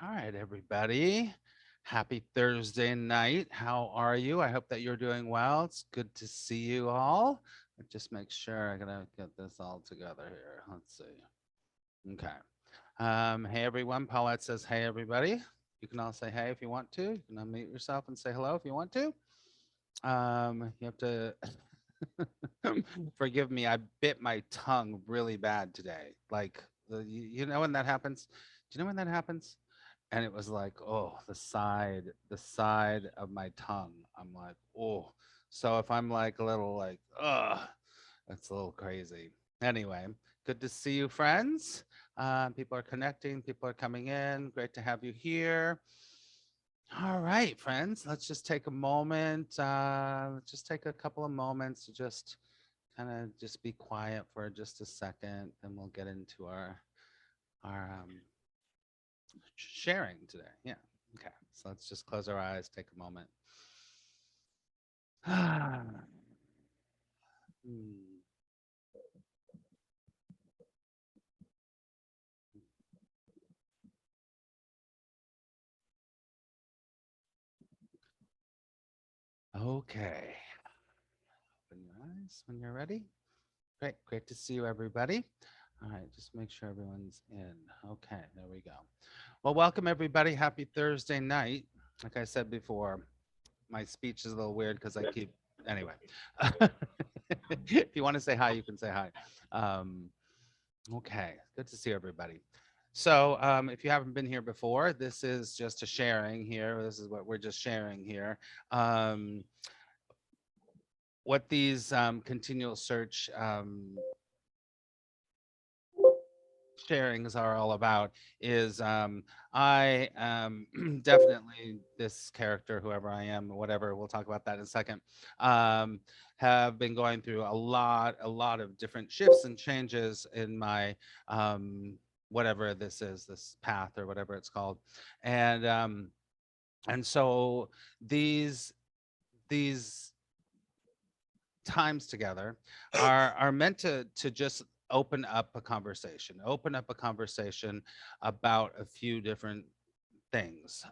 All right, everybody. Happy Thursday night. How are you? I hope that you're doing well. It's good to see you all. Just make sure I gotta get this all together here. Let's see. Okay. Hey everyone. Paulette says, hey everybody. You can all say hey if you want to. You can unmute yourself and say hello if you want to. You have to forgive me. I bit my tongue really bad today. Like, you know when that happens? Do you know when that happens? And it was like, oh, the side of my tongue. I'm like, oh. So if I'm like a little like, that's a little crazy. Anyway, good to see you, friends. People are connecting, people are coming in. Great to have you here. All right, friends, let's just take a moment. Let's just take a couple of moments to just kind of just be quiet for just a second. Then we'll get into our sharing today. Yeah. Okay. So let's just close our eyes, take a moment. Hmm. Okay. Open your eyes when you're ready. Great. Great to see you, everybody. All right. Just make sure everyone's in. Okay. There we go. Well, welcome, everybody. Happy Thursday night. Like I said before, my speech is a little weird because I keep, anyway. If you want to say hi, you can say hi. Um, Okay, good to see everybody. So, if you haven't been here before, this is just a sharing here. This is what we're just sharing here. Um, what these continual search sharings are all about is I am definitely this character, whoever I am, whatever. We'll talk about that in a second. Um, have been going through a lot of different shifts and changes in my whatever this is, this path or whatever it's called, and um, and so these these times together are meant to just open up a conversation about a few different things.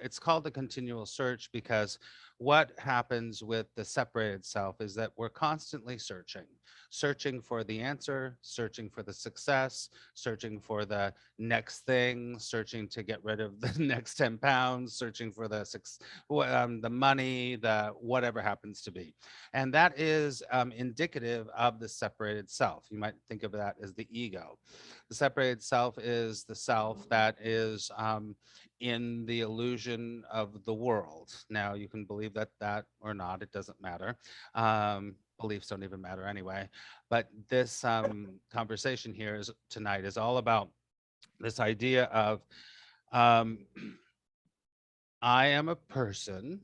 It's called the continual search because what happens with the separated self is that we're constantly searching for the answer, searching for the success, searching for the next thing, searching to get rid of the next 10 pounds, searching for the money, the whatever happens to be. And that is indicative of the separated self. You might think of that as the ego. The separated self is the self that is in the illusion of the world. Now, you can believe that or not, it doesn't matter. Beliefs don't even matter anyway. But this conversation here is tonight is all about this idea of um, I am a person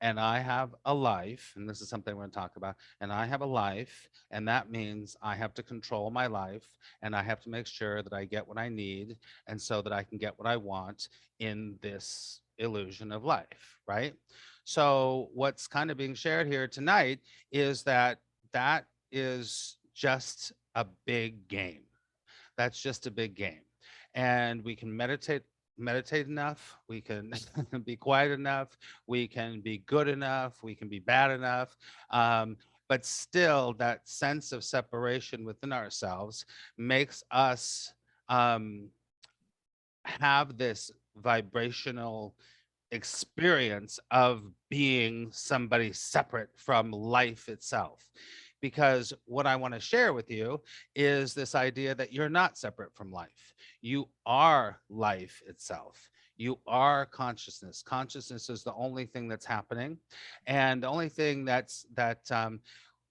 and I have a life, and this is something we're going to talk about, and I have a life, and that means I have to control my life, and I have to make sure that I get what I need, and so that I can get what I want in this illusion of life, right? So, what's kind of being shared here tonight is that is just a big game. That's just a big game. And we can meditate enough, we can be quiet enough, we can be good enough, we can be bad enough. But still, that sense of separation within ourselves makes us um, have this vibrational experience of being somebody separate from life itself. Because what I want to share with you is this idea that you're not separate from life. You are life itself. You are consciousness. Consciousness is the only thing that's happening, and the only thing that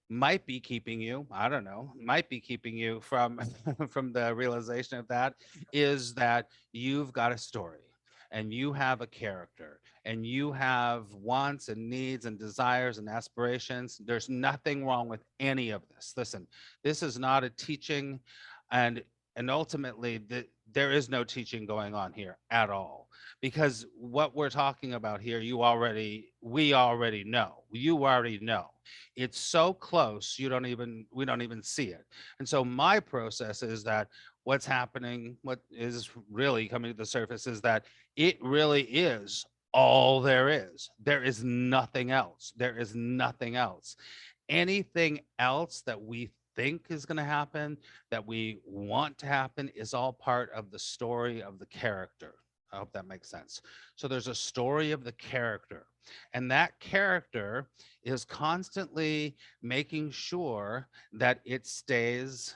might be keeping you, I don't know, might be keeping you from from the realization of that is that you've got a story and you have a character and you have wants and needs and desires and aspirations. There's nothing wrong with any of this. Listen, this is not a teaching, and and ultimately there is no teaching going on here at all, because what we're talking about here, we already know, you already know. It's so close, we don't even see it. And so my process is that what's happening, what is really coming to the surface, is that it really is all there is. There is nothing else. There is nothing else. Anything else that we think is going to happen, that we want to happen, is all part of the story of the character. I hope that makes sense. So there's a story of the character, and that character is constantly making sure that it stays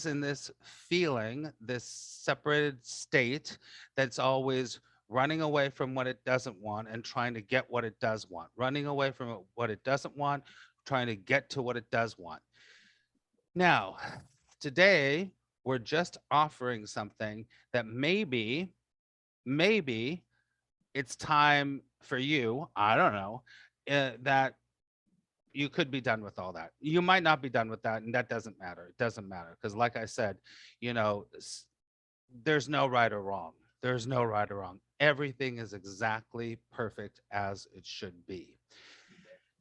in this feeling, this separated state, that's always running away from what it doesn't want and trying to get what it does want, running away from what it doesn't want, trying to get to what it does want. Now, today, we're just offering something that maybe it's time for you, I don't know, that you could be done with all that. You might not be done with that, and that doesn't matter. It doesn't matter, because like I said, you know, there's no right or wrong. There's no right or wrong. Everything is exactly perfect as it should be.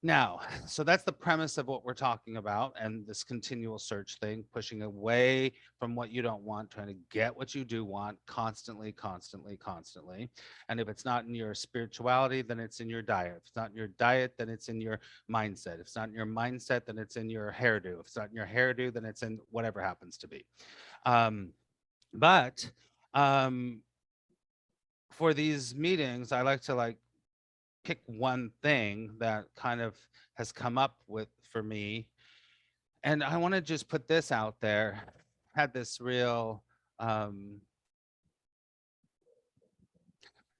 Now, so that's the premise of what we're talking about, and this continual search thing, pushing away from what you don't want, trying to get what you do want constantly, constantly, constantly. And if it's not in your spirituality, then it's in your diet. If it's not in your diet, then it's in your mindset. If it's not in your mindset, then it's in your hairdo. If it's not in your hairdo, then it's in whatever happens to be. But for these meetings, I like to pick one thing that kind of has come up with for me. And I want to just put this out there. Had this real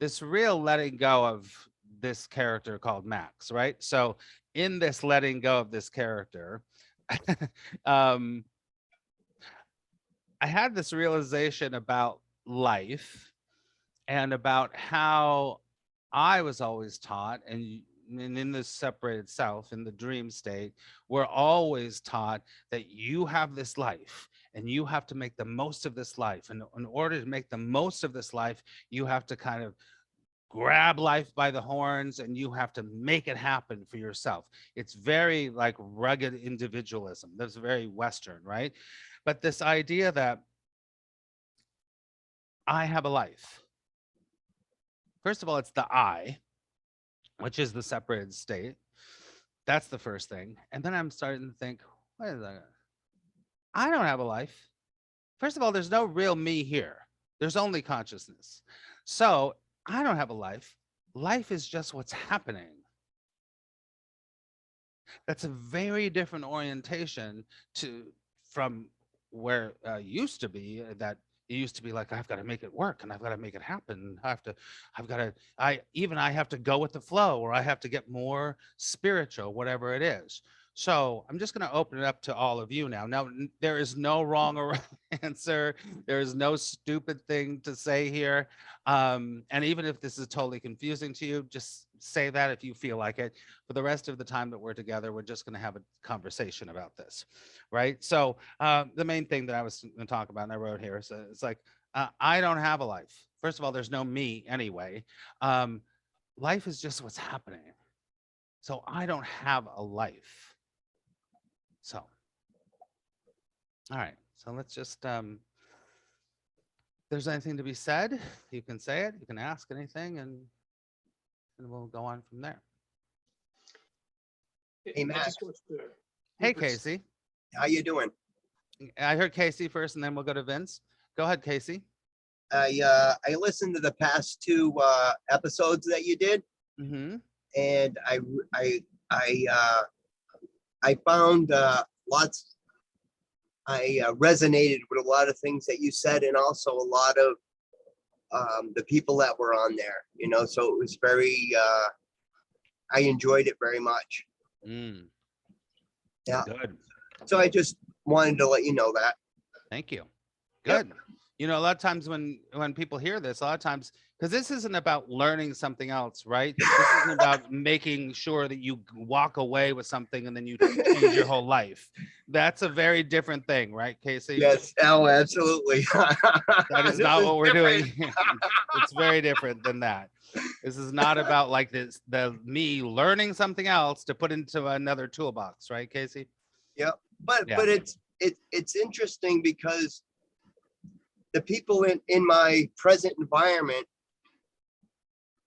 letting go of this character called Max, right? So in this letting go of this character, um, I had this realization about life and about how I was always taught, and in the separated self, in the dream state, we're always taught that you have this life and you have to make the most of this life. And in order to make the most of this life, you have to kind of grab life by the horns and you have to make it happen for yourself. It's very like rugged individualism. That's very Western, right? But this idea that I have a life. First of all, it's the I, which is the separated state. That's the first thing. And then I'm starting to think, wait a second. I don't have a life. First of all, there's no real me here. There's only consciousness. So I don't have a life. Life is just what's happening. That's a very different orientation from where used to be, that it used to be like, I've got to make it work and I've got to make it happen. I have to go with the flow, or I have to get more spiritual, whatever it is. So I'm just going to open it up to all of you now. Now, there is no wrong or right answer. There is no stupid thing to say here. And even if this is totally confusing to you, just say that if you feel like it. For the rest of the time that we're together, we're just going to have a conversation about this, right? So the main thing that I was going to talk about, and I wrote here, is it's like, I don't have a life. First of all, there's no me anyway. Life is just what's happening. So I don't have a life. So, all right. So let's just, if there's anything to be said, you can say it. You can ask anything, and we'll go on from there. Hey, Matt. Hey, Casey. How you doing? I heard Casey first, and then we'll go to Vince. Go ahead, Casey. I listened to the past two episodes that you did, and I found lots. I resonated with a lot of things that you said, and also a lot of the people that were on there. You know, so it was very. I enjoyed it very much. Yeah. Good. So I just wanted to let you know that. Thank you. Good. Yep. You know, a lot of times when people hear this, a lot of times because this isn't about learning something else, right? This isn't about making sure that you walk away with something and then you change your whole life. That's a very different thing, right, Casey? Yes. Oh, absolutely. That is This not is what we're different. doing. It's very different than that. This is not about like this, the me learning something else to put into another toolbox, right, Casey? Yep. But Yeah. it's interesting because the people in my present environment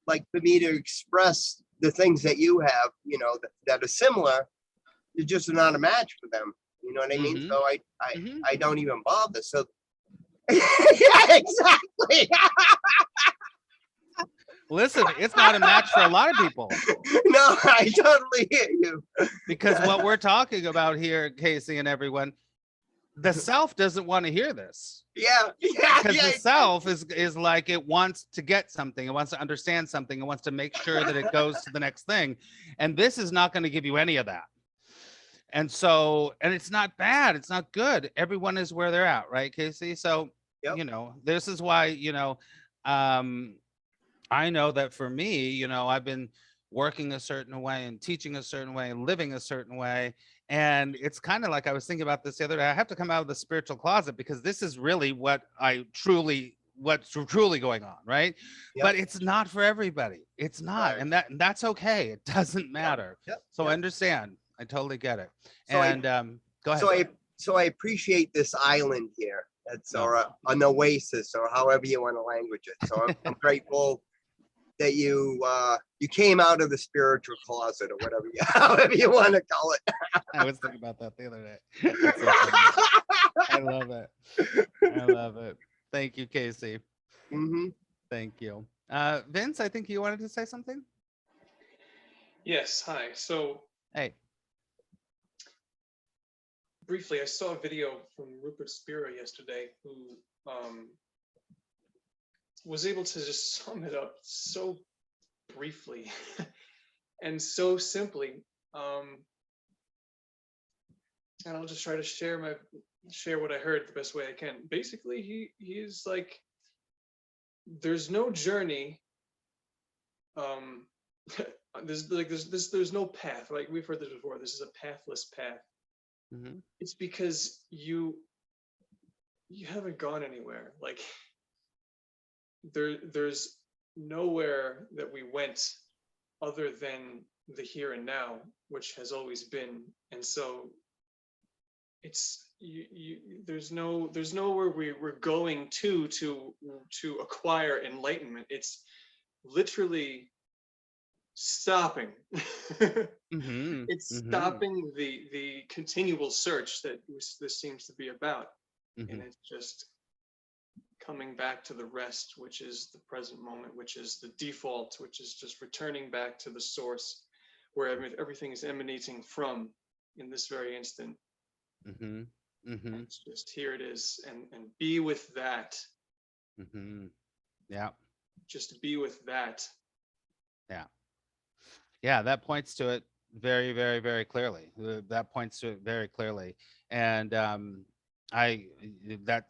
like for me to express the things that you have, that are similar, you're just not a match for them. You know what I mean? Mm-hmm. So Mm-hmm. I don't even bother. So yeah, exactly. Listen, it's not a match for a lot of people. No, I totally hear you. Because what we're talking about here, Casey and everyone, the self doesn't want to hear this. Yeah, yeah, Because yeah. the self is like it wants to get something, it wants to understand something, it wants to make sure that it goes to the next thing. And this is not going to give you any of that. And so, and it's not bad, it's not good. Everyone is where they're at, right, Casey? So, Yep. this is why, um, I know that for me, I've been working a certain way and teaching a certain way and living a certain way. And it's kind of like I was thinking about this the other day. I have to come out of the spiritual closet because this is really what's truly going on, right? Yep. But it's not for everybody. It's not. Right. And that's okay. It doesn't Yep. matter. Yep. So I Yep. understand. I totally get it. So I And go ahead. so I so I appreciate this island here. That's No. or an oasis or however you want to language it. So I'm grateful that you came out of the spiritual closet or whatever however you want to call it. I was thinking about that the other day. That's so funny. I love it. I love it. Thank you, Casey. Hmm. Thank you. Vince, I think you wanted to say something. Yes, hi. So Hey. briefly, I saw a video from Rupert Spira yesterday who was able to just sum it up so briefly and so simply. And I'll just try to share what I heard the best way I can. Basically, he's like, there's no journey. There's no path. Like we've heard this before. This is a pathless path. Mm-hmm. It's because you haven't gone anywhere. Like there's nowhere that we went other than the here and now, which has always been. And so it's there's nowhere we're going to acquire enlightenment. It's literally stopping. Mm-hmm. It's Mm-hmm. stopping the continual search that this seems to be about. Mm-hmm. And it's just coming back to the rest, which is the present moment, which is the default, which is just returning back to the source where everything is emanating from in this very instant. Mm-hmm. Mm-hmm. It's just here it is, and be with that. Mm-hmm. Yeah. Just be with that. Yeah. Yeah. That points to it very, very, very clearly. That points to it very clearly. And I that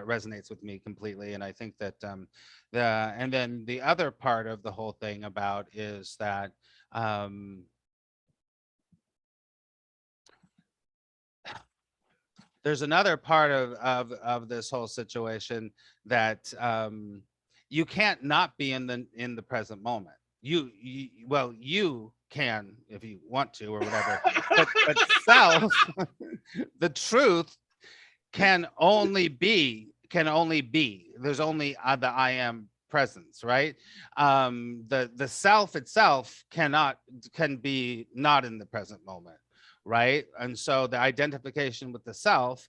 resonates with me completely. And I think that and then the other part of the whole thing about is that um there's another part of this whole situation that you can't not be in the present moment. Well, you can if you want to or whatever, but self, the truth can only be. There's only the I am presence, right? The self itself can be not in the present moment, right? And so the identification with the self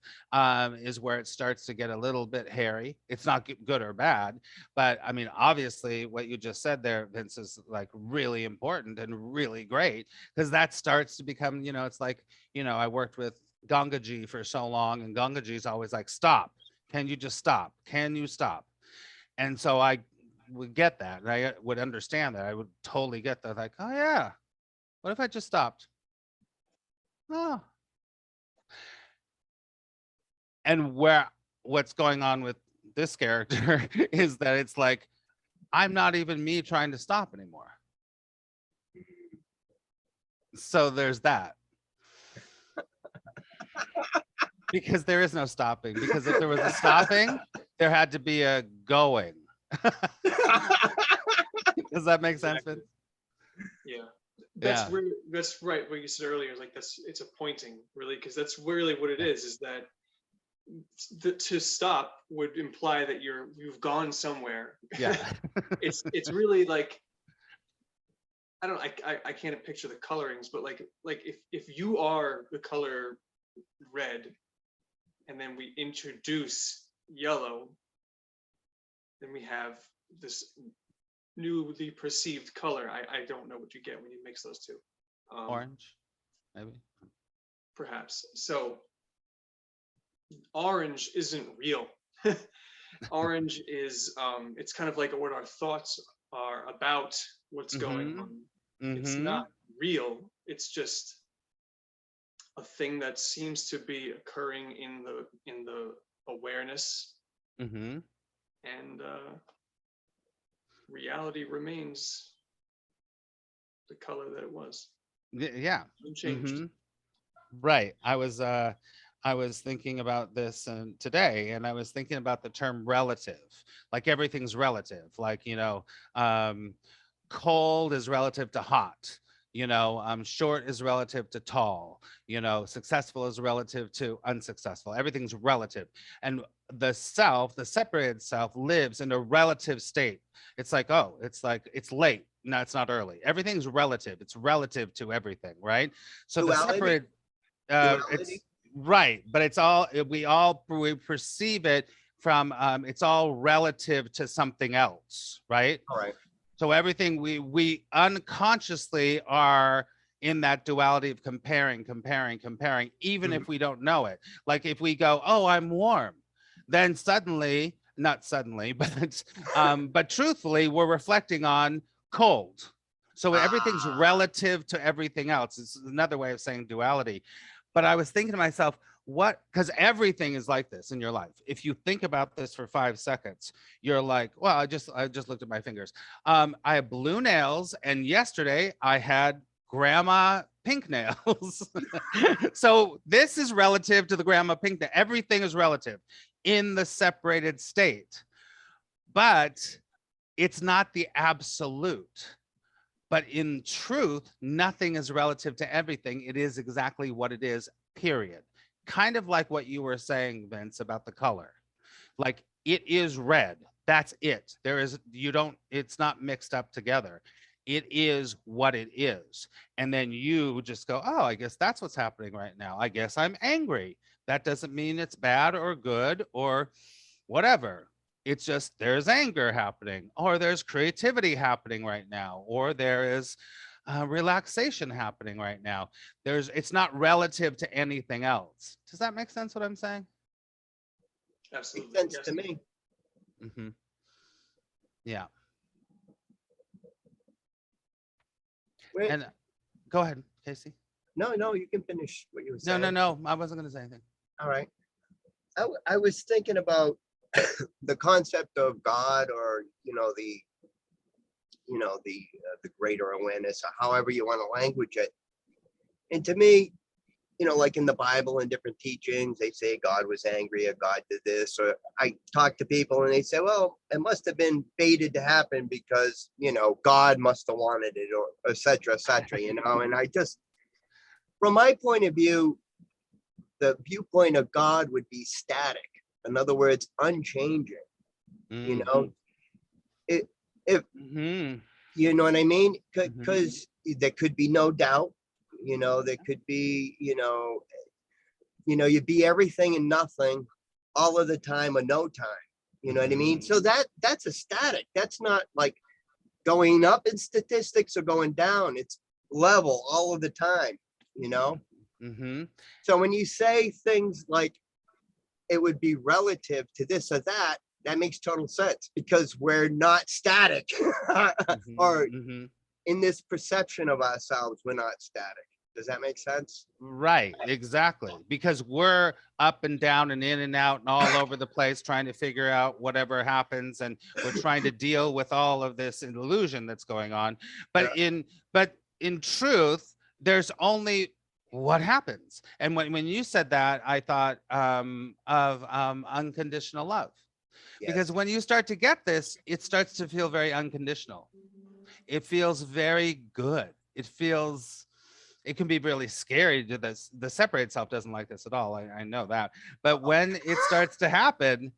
is where it starts to get a little bit hairy. It's not good or bad, but I mean, obviously, what you just said there, Vince, is like really important and really great because that starts to become, it's like, I worked with Gangaji for so long, and Gangaji's always like, "Stop! Can you just stop? Can you stop?" And so I would get that, and I would understand that. I would totally get that. Like, oh yeah, what if I just stopped? Oh, and what's going on with this character is that it's like I'm not even me trying to stop anymore. So there's that. Because there is no stopping. Because if there was a stopping, there had to be a going. Does that make sense, Vince? Yeah. Yeah. That's right. What you said earlier is like it's a pointing, really, because that's really what it is that to stop would imply that you've gone somewhere. Yeah. It's really like, I can't picture the colorings, but like if you are the color red and then we introduce yellow, then we have this newly perceived color. I don't know what you get when you mix those two. Orange, maybe. Perhaps. So orange isn't real. Orange is it's kind of like what our thoughts are about what's going on. It's not real. It's just a thing that seems to be occurring in the awareness, and reality remains the color that it was. Yeah. Unchanged. Right. I was thinking about this today, and I was thinking about the term relative. Like everything's relative. Like, cold is relative to hot. Short is relative to tall. Successful is relative to unsuccessful. Everything's relative. And the separated self, lives in a relative state. It's like, oh, it's late. No, it's not early. Everything's relative. It's relative to everything, right? So the Duality? separate, it's Duality? right, but we perceive it from it's all relative to something else, right? All right. So everything we unconsciously are in that duality of comparing, even if we don't know it. Like if we go, oh, I'm warm, then suddenly, not suddenly, but truthfully, we're reflecting on cold. So everything's relative to everything else. It's another way of saying duality. But I was thinking to myself, because everything is like this in your life. If you think about this for 5 seconds, you're like, well, I just looked at my fingers. I have blue nails, and yesterday I had grandma pink nails. So this is relative to the grandma pink nail. Everything is relative in the separated state, but it's not the absolute. But in truth, nothing is relative to everything. It is exactly what it is, period. Kind of like what you were saying, Vince, about the color. Like it is red. That's it. It's not mixed up together. It is what it is. And then you just go, oh, I guess that's what's happening right now. I guess I'm angry. That doesn't mean it's bad or good or whatever. It's just there's anger happening, or there's creativity happening right now, or there is relaxation happening right now. It's not relative to anything else. Does that make sense what I'm saying? Absolutely. Makes sense Yes. to me. Yeah. Wait, And go ahead, Casey. no, you can finish what you were No, saying. no, I wasn't going to say anything. All right. I was thinking about the concept of God, or the greater awareness, or however you want to language it. And to me, like in the Bible and different teachings, they say God was angry, or God did this, or I talk to people and they say, well, it must have been fated to happen because, God must have wanted it, or et cetera, and I just, from my point of view, the viewpoint of God would be static. In other words, unchanging. If you know what I mean, because there could be no doubt. There could be, you'd be everything and nothing all of the time, or no time. You know what I mean? So that's a static. That's not like going up in statistics or going down. It's level all of the time. So when you say things like it would be relative to this or that, that makes total sense, because we're not static or in this perception of ourselves, we're not static. Does that make sense? Right, exactly. Because we're up and down and in and out and all over the place trying to figure out whatever happens, and we're trying to deal with all of this illusion that's going on. Yeah. But in truth, there's only what happens. And when you said that, I thought of unconditional love. Because Yes. when you start to get this, it starts to feel very unconditional. It feels very good. It can be really scary to this. The separate self doesn't like this at all. I know that. But when it starts to happen,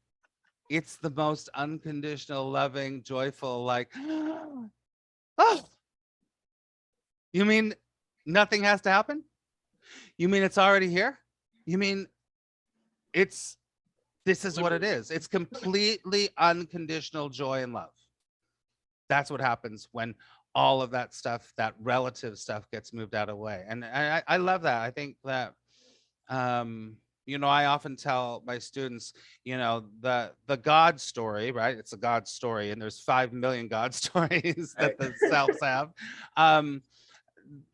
it's the most unconditional, loving, joyful, like, oh, you mean nothing has to happen? You mean it's already here? You mean this is what it is. It's completely unconditional joy and love. That's what happens when all of that stuff, that relative stuff, gets moved out of the way. And I love that. I think that I often tell my students, the God story, right? It's a God story, and there's 5 million God stories that the selves have.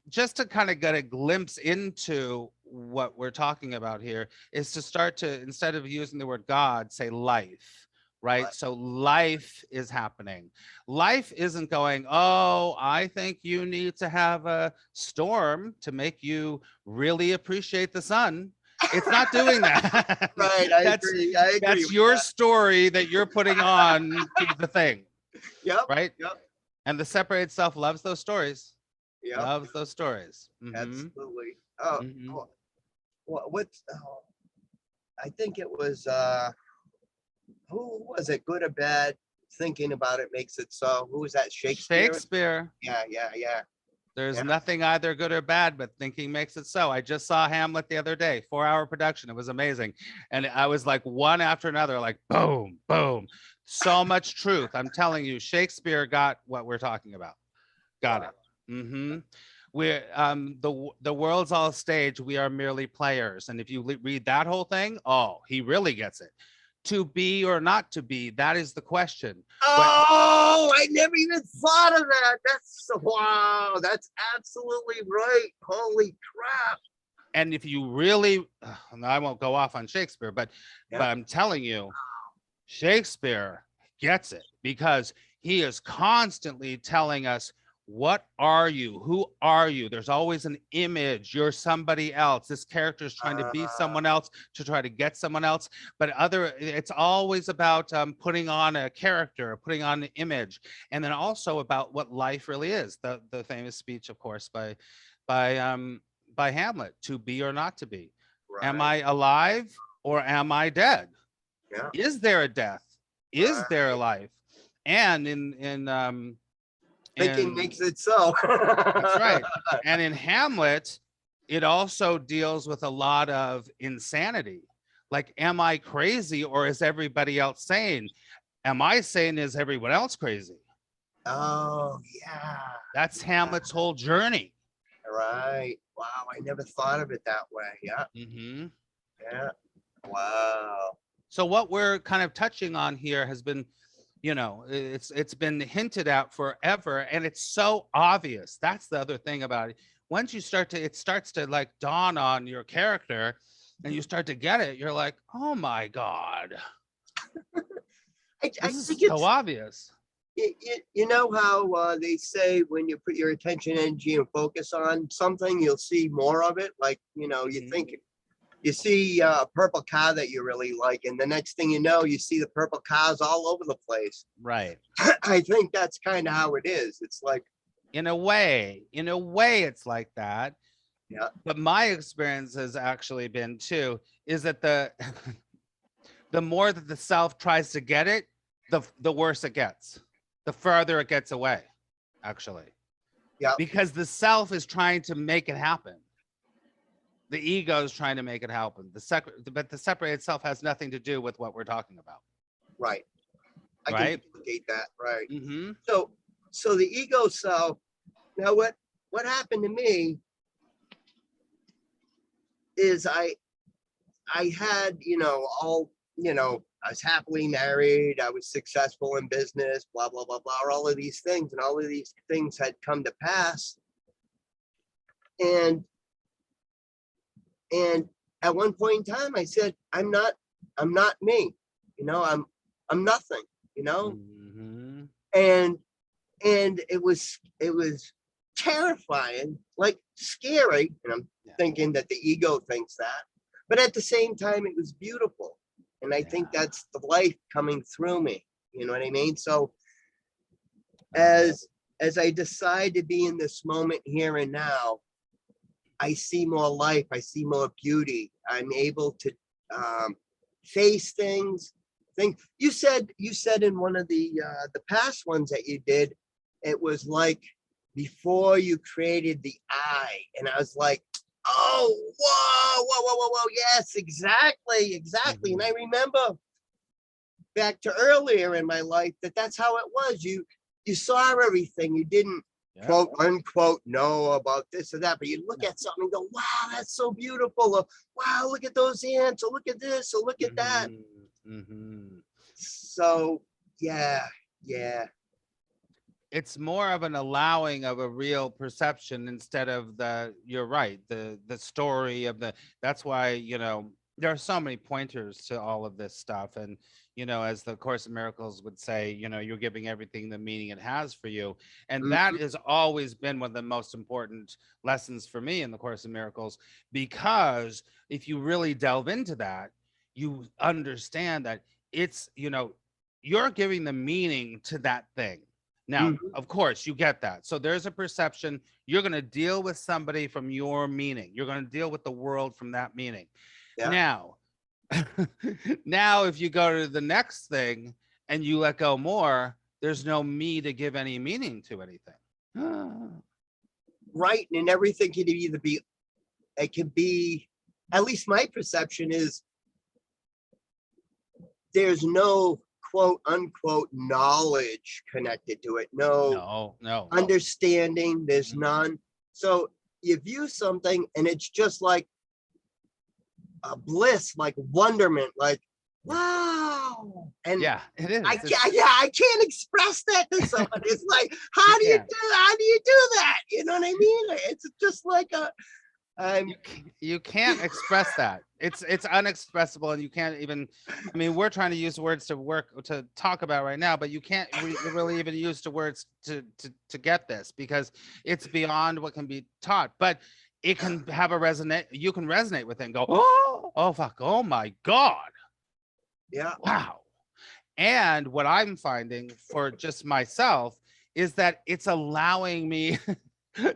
Just to kind of get a glimpse into what we're talking about here is to start to, instead of using the word God, say life. Right. So life is happening. Life isn't going, oh, I think you need to have a storm to make you really appreciate the sun. It's not doing that. Right. I that's agree. I agree. that's with your that. story that you're putting on to the thing. Yep. Right. Yep. And the separated self loves those stories. Yep. Loves those stories. Absolutely. Oh, Mhm. what's? Oh, I think it was. Who was it? Good or bad? Thinking about it makes it so. Who was that? Shakespeare. Shakespeare. Yeah. There's Yeah. nothing either good or bad, but thinking makes it so. I just saw Hamlet the other day, 4-hour production. It was amazing. And I was like one after another, like boom, boom. So much truth. I'm telling you, Shakespeare got what we're talking about. Got it. Mm-hmm. We're the world's all stage. We are merely players. And if you read that whole thing, oh, he really gets it. To be or not to be, that is the question. Oh, I never even thought of that. Wow. That's absolutely right. Holy crap. And if you really, I won't go off on Shakespeare, but Yeah. I'm telling you, Shakespeare gets it, because he is constantly telling us, what are you? Who are you? There's always an image. You're somebody else. This character is trying to be someone else to try to get someone else. But it's always about putting on a character, putting on an image, and then also about what life really is. The famous speech, of course, by Hamlet: "To be or not to be. Right. Am I alive or am I dead? Yeah. Is there a death? Is there a Right. life?" And Thinking makes it so. that's right. And in Hamlet, it also deals with a lot of insanity. Like, am I crazy, or is everybody else sane? Am I sane? Is everyone else crazy? Oh, yeah. That's Hamlet's whole journey. Right. Wow. I never thought of it that way. Yeah. Mm-hmm. Yeah. Wow. So what we're kind of touching on here has been, it's been hinted at forever, and it's so obvious. That's the other thing about it. Once you it starts to like dawn on your character, and you start to get it, you're like, oh my God, I this is think so it's, obvious. you know how they say when you put your attention, energy, and focus on something, you'll see more of it. Like, you Mhm. think you see a purple car that you really like, and the next thing you know, you see the purple cars all over the place. Right. I think that's kind of how it is. It's like, In a way, it's like that. yeah, But my experience has actually been too, is that the more that the self tries to get it, the worse it gets, the further it gets away, actually. yeah, Because the self is trying to make it happen. The ego is trying to make it happen. But the separated self has nothing to do with what we're talking about. right. I can Right. duplicate that, right? Mm-hmm. So the ego self. Now, what happened to me is I had, I was happily married, I was successful in business, blah blah blah blah, all of these things, and all of these things had come to pass, and And at one point in time, I said, I'm not me. You know, I'm nothing. You know, Mhm. and it was terrifying, like scary. And I'm Yeah. thinking that the ego thinks that, but at the same time, it was beautiful. And I think Yeah. that's the life coming through me. You know what I mean? So Okay. as I decide to be in this moment here and now, I see more life. I see more beauty. I'm able to face things. You said in one of the past ones that you did, it was like before you created the I, and I was like, oh, whoa, yes, exactly. And Mhm. I remember back to earlier in my life that's how it was. You saw everything. You didn't Yeah. quote unquote know about this or that, but you look No. at something and go, wow, that's so beautiful. Or, wow, look at those ants, or look at this, or look at that. Mhm. Mhm. So yeah, yeah. It's more of an allowing of a real perception instead of you're right, the story of that's why, there are so many pointers to all of this stuff. And as the Course in Miracles would say, you're giving everything the meaning it has for you. And that Mhm. has always been one of the most important lessons for me in the Course in Miracles, because if you really delve into that, you understand that it's, you're giving the meaning to that thing. Now, Mhm. of course, you get that. So there's a perception. You're going to deal with somebody from your meaning. You're going to deal with the world from that meaning. Yeah. Now, now, if you go to the next thing and you let go more, there's no me to give any meaning to anything. Right. And everything can either be, it can be, at least my perception is there's no quote unquote knowledge connected to it. No No, no. understanding. There's Mhm. none. So you view something and it's just like a bliss, like wonderment, like, Yeah. wow. And Yeah, it is. It's I can't express that to someone. It's like, you how do can't. you do that? You know what I mean? It's just like I'm You can't express that. It's unexpressible, and you can't even. I mean, we're trying to use words to talk about right now, but you can't really even use the words to get this, because it's beyond what can be taught. But it can have a resonate. You can resonate with it and go, oh fuck, oh my god, yeah. wow. And what I'm finding for just myself is that it's allowing me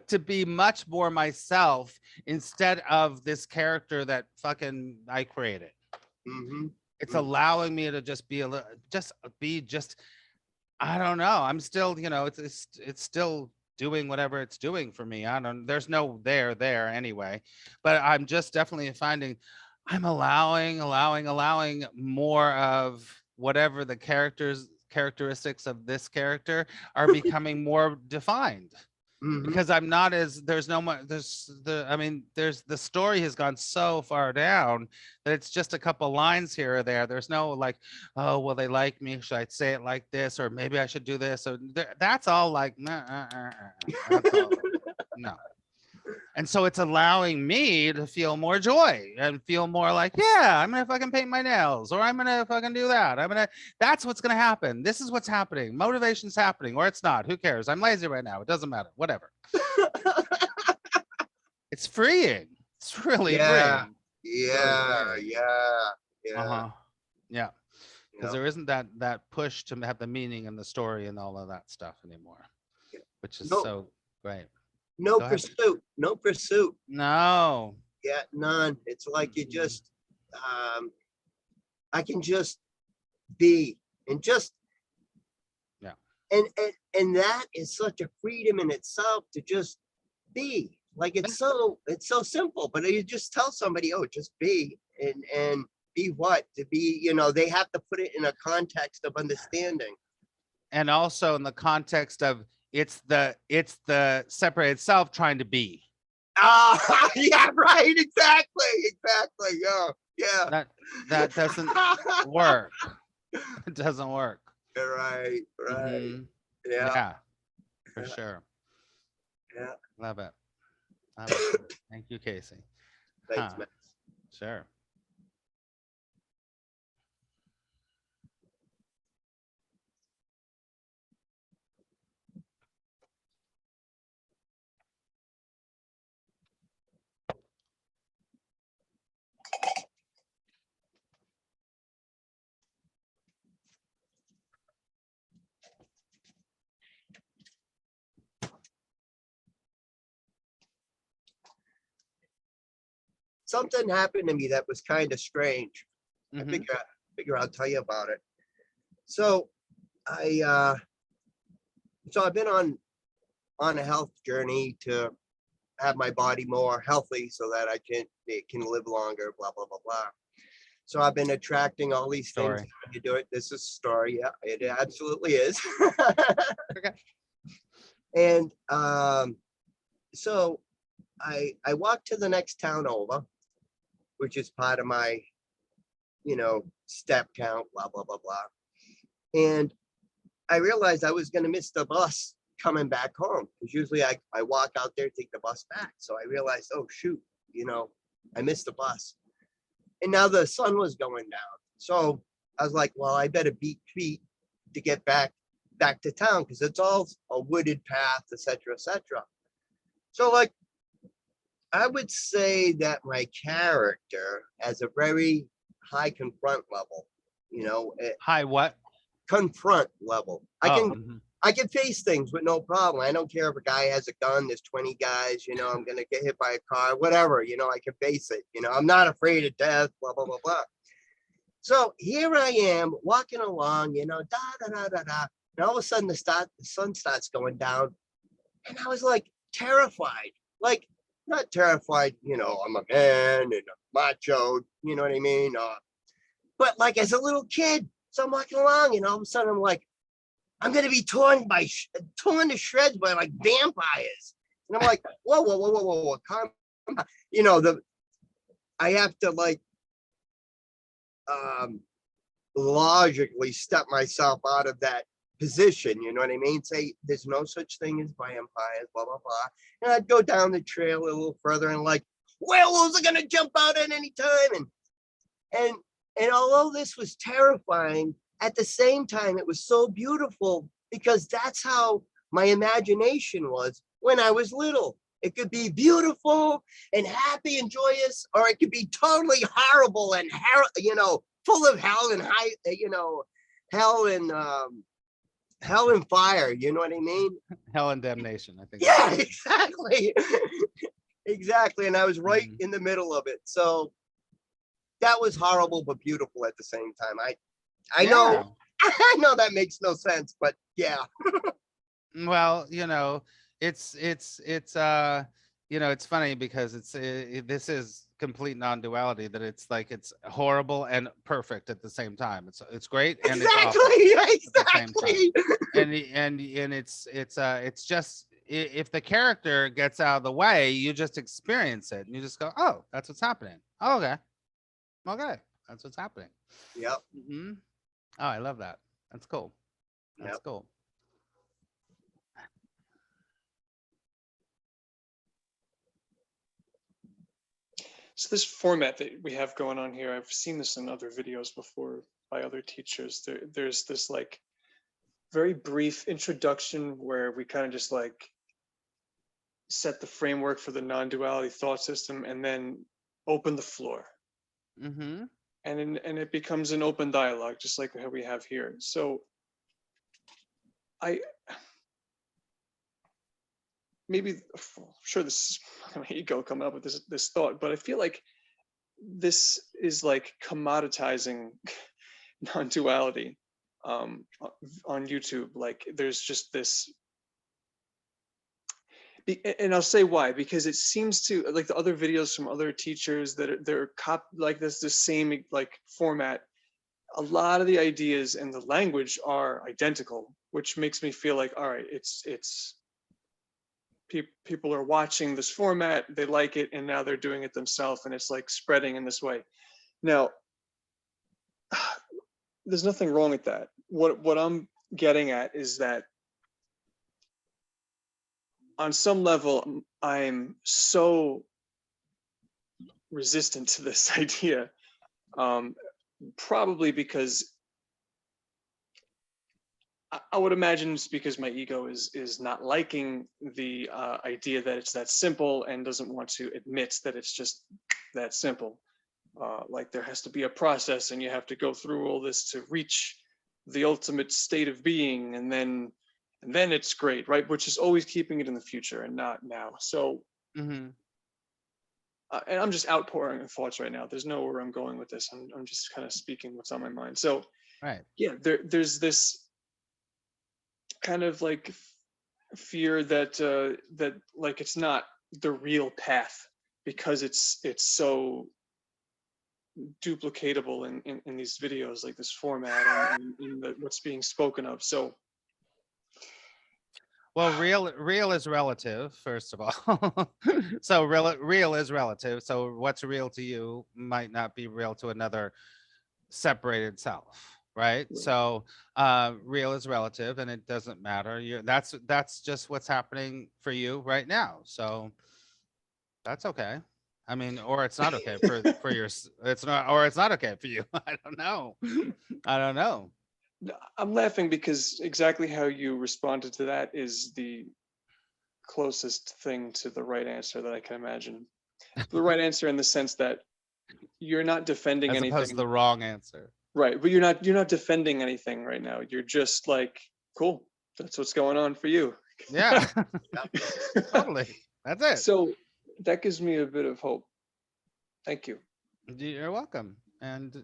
to be much more myself instead of this character that fucking I created. Mm-hmm. It's Mm-hmm. allowing me to just be a little, just I don't know. I'm still, it's still doing whatever it's doing for me. I don't. There's no there anyway, but I'm just definitely finding I'm allowing more of whatever the characteristics of this character are becoming more defined, Mm-hmm. because I'm not as there's no more I mean, there's the story has gone so far down that it's just a couple lines here or there. There's no like, oh, well, they like me, should I say it like this, or maybe I should do this. So that's all like, nah, that's all no. And so it's allowing me to feel more joy and feel more like, yeah, I'm gonna fucking paint my nails, or I'm gonna fucking do that. That's what's gonna happen. This is what's happening. Motivation's happening, or it's not. Who cares? I'm lazy right now. It doesn't matter. Whatever. It's freeing. It's really Yeah. freeing. Really Yeah. freeing. Yeah. Yeah. Uh-huh. Yeah. Because Yeah. there isn't that push to have the meaning and the story and all of that stuff anymore, which is No, so great. no Go ahead. pursuit. No pursuit. No. Yeah, none. It's like you Mhm. just I can just be and just Yeah. and that is such a freedom in itself to just be. Like it's so simple, but you just tell somebody, oh, just be and be what? To be, they have to put it in a context of understanding. And also in the context of it's the separated self trying to be. Ah, yeah, right, exactly. Yeah, yeah. That doesn't work. It doesn't work. Right, right. Hmm. Yeah, Yeah, for yeah, sure. yeah. Love it. Love it. Thank you, Casey. Thanks, Huh. man. Sure. Something happened to me that was kind of strange. I Hmm. figure I'll tell you about it. So I I've been on a health journey to have my body more healthy so that it can live longer, blah blah blah blah. So I've been attracting all these things. Story. When you do it, this is a story. Yeah, it absolutely is. Okay. And so I walked to the next town over, which is part of my, step count, blah blah blah blah. And I realized I was going to miss the bus coming back home because usually I walk out there, take the bus back. So I realized, oh shoot, I missed the bus. And now the sun was going down. So I was like, well, I better beat feet to get back to town because it's all a wooded path, etc., etc. So like I would say that my character has a very high confront level, Hi, what? confront level. Oh, mhm. I can face things with no problem. I don't care if a guy has a gun, there's 20 guys, I'm gonna get hit by a car, whatever, I can face it. I'm not afraid of death, blah, blah, blah, blah. So here I am walking along, da da da da da. And all of a sudden the sun starts going down. And I was like terrified. Like not terrified, I'm a man and a macho, you know what I mean? But like as a little kid, so I'm walking along and all of a sudden I'm like, I'm gonna be torn to shreds by like vampires. And I'm like, whoa, whoa, whoa, whoa, whoa, whoa, calm down. I have to like logically step myself out of that position, you know what I mean? Say there's no such thing as vampires, blah blah blah. And I'd go down the trail a little further and like werewolves are gonna jump out at any time. And and although this was terrifying, at the same time it was so beautiful because that's how my imagination was when I was little. It could be beautiful and happy and joyous, or it could be totally horrible and full of hell and hell and hell and fire. You know what I mean? Hell and damnation, I think. Yeah, exactly, exactly. And I was right Mhm. in the middle of it. So that was horrible but beautiful at the same time. I know Yeah. I know that makes no sense, but yeah. Well, it's funny because this is complete non-duality, that it's like it's horrible and perfect at the same time. It's great and it's awful Exactly, at the same time. exactly. And it's just if the character gets out of the way, you just experience it and you just go, oh, that's what's happening. Oh, okay, that's what's happening. Yep, Hmm. Oh, I love that. That's cool. That's yep. cool. So this format that we have going on here, I've seen this in other videos before by other teachers. There's this like very brief introduction where we kind of just like set the framework for the non-duality thought system and then open the floor. Mm-hmm. And it becomes an open dialogue, just like how we have here. So I maybe sure this is my ego coming up with this thought, but I feel like this is like commoditizing non-duality on YouTube. Like there's just this, and I'll say why, because it seems to like the other videos from other teachers that they're like this the same like format. A lot of the ideas and the language are identical, which makes me feel like, all right, it's people are watching this format, they like it, and now they're doing it themselves, and it's like spreading in this way. Now, there's nothing wrong with that. What I'm getting at is that on some level, I'm so resistant to this idea, probably because I would imagine it's because my ego is not liking the idea that it's that simple and doesn't want to admit that it's just that simple. Like there has to be a process and you have to go through all this to reach the ultimate state of being, and then it's great, right? Which is always keeping it in the future and not now. So Mhm. and I'm just outpouring thoughts right now. There's nowhere I'm going with this. I'm just kind of speaking what's on my mind. So Right. yeah, there's this kind of like fear that that like it's not the real path because it's so duplicatable in these videos, like this format and in what's being spoken of. So Well, real is relative, first of all. So real is relative. So what's real to you might not be real to another separated self, right? So real is relative, and it doesn't matter. That's just what's happening for you right now. So that's okay. I mean, or it's not okay for your it's not, or it's not okay for you. I don't know. I don't know. I'm laughing because exactly how you responded to that is the closest thing to the right answer that I can imagine. The right answer in the sense that you're not defending As opposed to the anything, wrong answer. right? But you're not defending anything right now. You're just like, cool, that's what's going on for you. Yeah. Totally. That's it. So that gives me a bit of hope. Thank you. You're welcome. And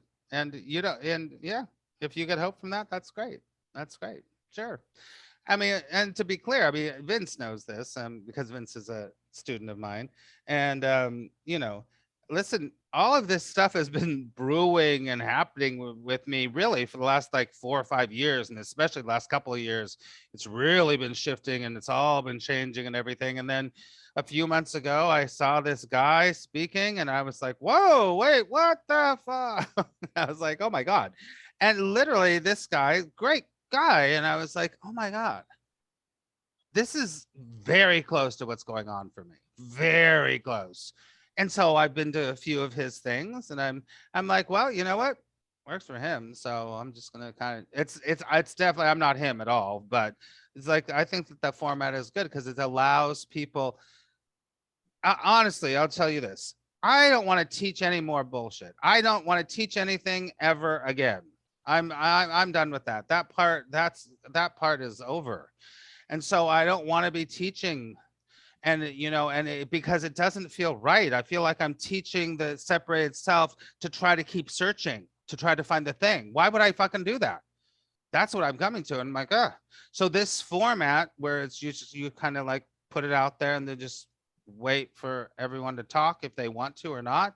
you know, and yeah, if you get hope from that, that's great. That's great. Sure. I mean, and to be clear, I mean, Vince knows this, because Vince is a student of mine. And you know, listen, all of this stuff has been brewing and happening with me really for the last like 4 or 5 years, and especially the last couple of years. It's really been shifting and it's all been changing and everything. And then a few months ago, I saw this guy speaking, and I was like, "Whoa, wait, what the fuck?" I was like, "Oh my god!" And literally, this guy, great guy, and I was like, "Oh my god, this is very close to what's going on for me, very close." And so I've been to a few of his things, and I'm like, well, you know what, works for him, so I'm just gonna kind of, it's definitely, I'm not him at all, but it's like I think that the format is good because it allows people. Honestly, I'll tell you this. I don't want to teach any more bullshit. I don't want to teach anything ever again. I'm done with that. That part is over. And so I don't want to be teaching, and you know, because it doesn't feel right. I feel like I'm teaching the separated self to try to keep searching, to try to find the thing. Why would I fucking do that? That's what I'm coming to. And I'm like, so this format where it's you kind of like put it out there and then just wait for everyone to talk if they want to or not.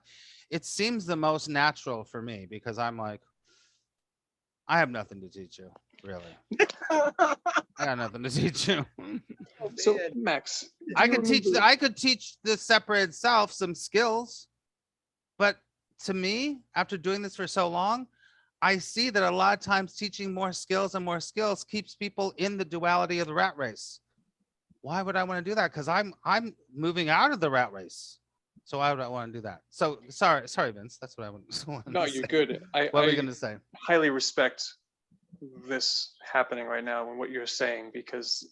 It seems the most natural for me because I'm like, I have nothing to teach you, really. I got nothing to teach you. So Max, do I you could teach remember- I could teach the separated self some skills, but to me, after doing this for so long, I see that a lot of times teaching more skills and more skills keeps people in the duality of the rat race. Why would I want to do that? Because I'm moving out of the rat race. So why would I want to do that? So sorry, Vince. That's what I wanted No, to you're say. good. What are we going to say? Highly respect this happening right now and what you're saying, because